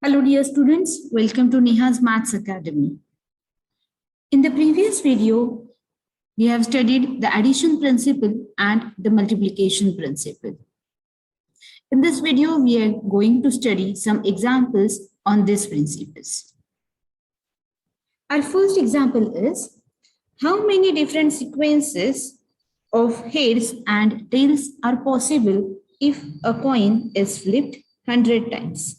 Hello dear students, welcome to Neha's Maths Academy. In the previous video, we have studied the addition principle and the multiplication principle. In this video, we are going to study some examples on these principles. Our first example is, how many different sequences of heads and tails are possible if a coin is flipped 100 times?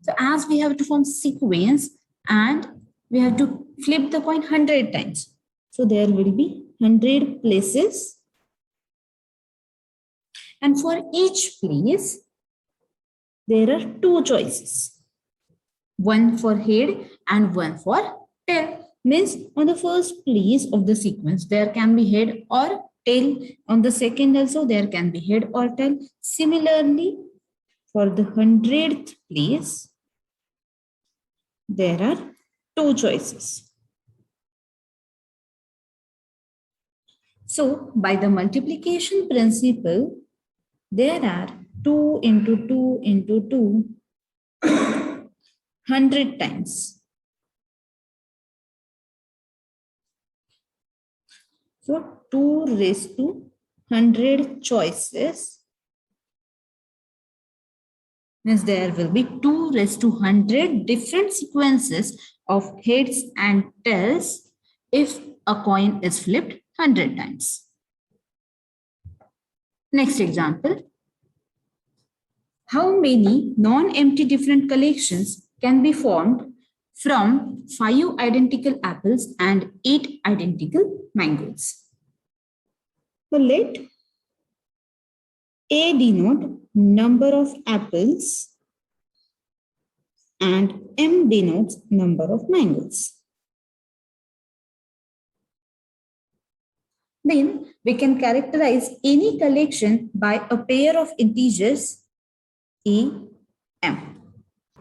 So as we have to form sequence and we have to flip the coin 100 times. So there will be 100 places. And for each place, there are two choices. One for head and one for tail. Means on the first place of the sequence, there can be head or tail. On the second also, there can be head or tail. Similarly, for the 100th place, there are two choices. So, by the multiplication principle, there are 2 into 2 into 2, 100 times. So, 2 raised to 100 choices. Means there will be 2 raised to 100 different sequences of heads and tails if a coin is flipped 100 times. Next example. How many non-empty different collections can be formed from 5 identical apples and 8 identical mangoes? So let A denote number of apples and M denotes number of mangoes. Then we can characterize any collection by a pair of integers A, M.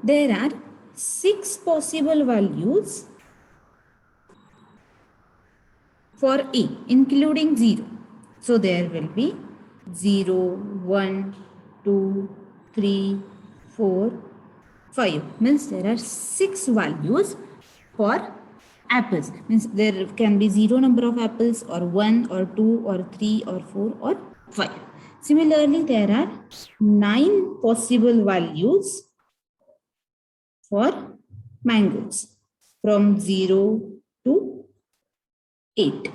There are 6 possible values for A, including 0. So there will be 0, 1, 2, 3, 4, 5. Means there are 6 values for apples. Means there can be 0 number of apples or 1 or 2 or 3 or 4 or 5. Similarly, there are 9 possible values for mangoes from 0 to 8.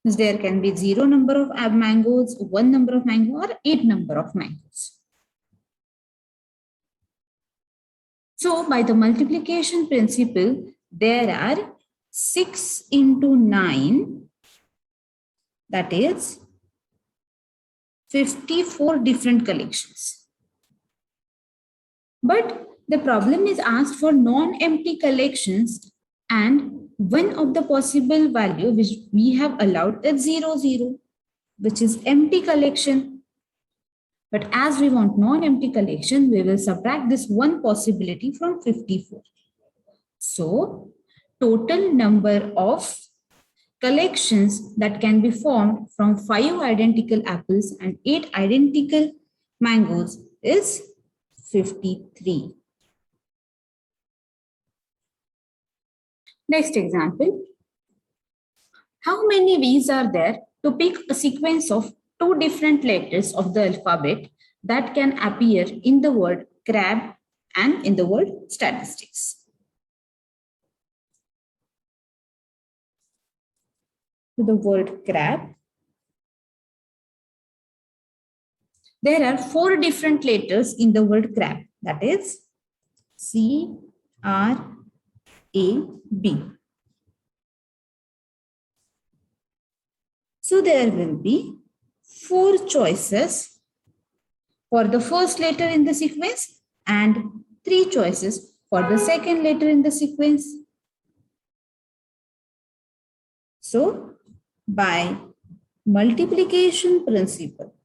There can be 0 number of mangoes, 1 number of mangoes, or 8 number of mangoes. So by the multiplication principle, there are 6 into 9, that is 54 different collections. But the problem is asked for non-empty collections, and one of the possible value which we have allowed is 0, 0, which is empty collection. But as we want non-empty collection, we will subtract this one possibility from 54. So, total number of collections that can be formed from 5 identical apples and 8 identical mangoes is 53. Next example. How many ways are there to pick a sequence of 2 different letters of the alphabet that can appear in the word crab and in the word statistics? To the word crab, there are 4 different letters in the word crab, that is C, R, A, B. So there will be 4 choices for the first letter in the sequence and 3 choices for the second letter in the sequence. So by multiplication principle,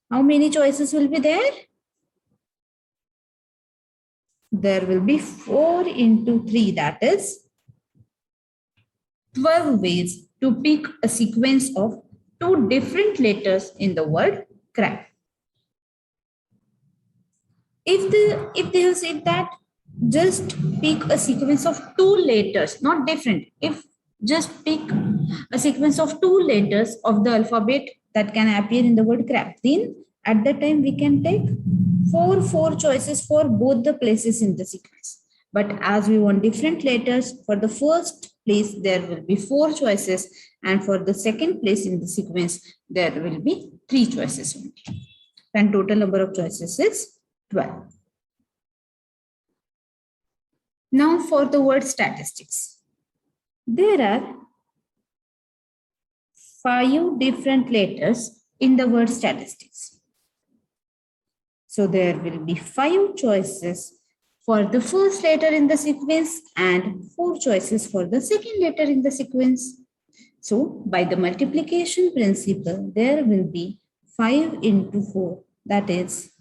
how many choices will be there? There will be 4 into 3, that is 12 ways to pick a sequence of two different letters in the word crab. If they have said that just pick a sequence of two letters, not different. If just pick a sequence of two letters of the alphabet that can appear in the word crab, then at that time we can take four choices for both the places in the sequence. But as we want different letters, for the first place there will be four choices, and for the second place in the sequence there will be three choices only. And total number of choices is 12. Now for the word statistics. There are 5 different letters in the word statistics. So there will be 5 choices for the first letter in the sequence and 4 choices for the second letter in the sequence. So by the multiplication principle, there will be 5 into 4, that is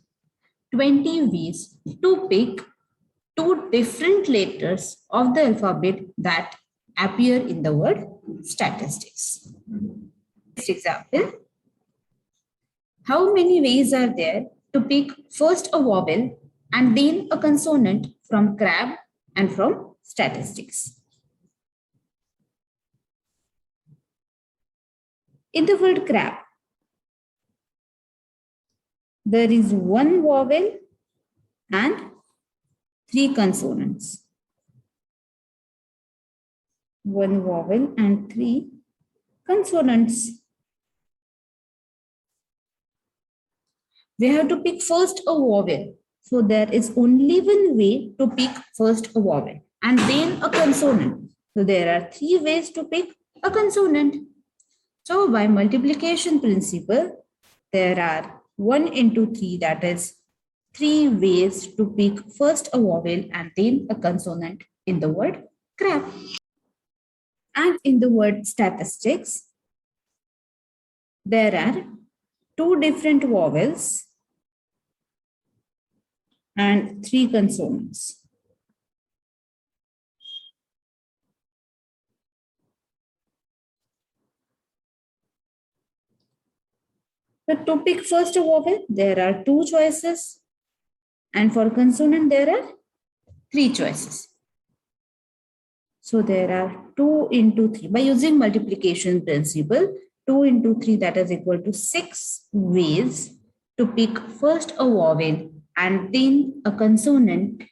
20 ways to pick two different letters of the alphabet that appear in the word statistics. Next example. How many ways are there to pick first a vowel and then a consonant from crab and from statistics? In the word crab, there is one vowel and 3 consonants. One vowel and 3 consonants. We have to pick first a vowel. So there is only one way to pick first a vowel and then a consonant. So there are 3 ways to pick a consonant. So by multiplication principle, there are 1 into 3, that is 3 ways to pick first a vowel and then a consonant in the word crab. And in the word statistics, there are 2 different vowels and 3 consonants. So to pick first a vowel, there are 2 choices, and for consonant there are 3 choices. So there are 2 into 3. By using multiplication principle, 2 into 3, that is equal to 6 ways to pick first a vowel and then a consonant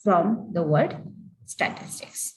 from the word statistics.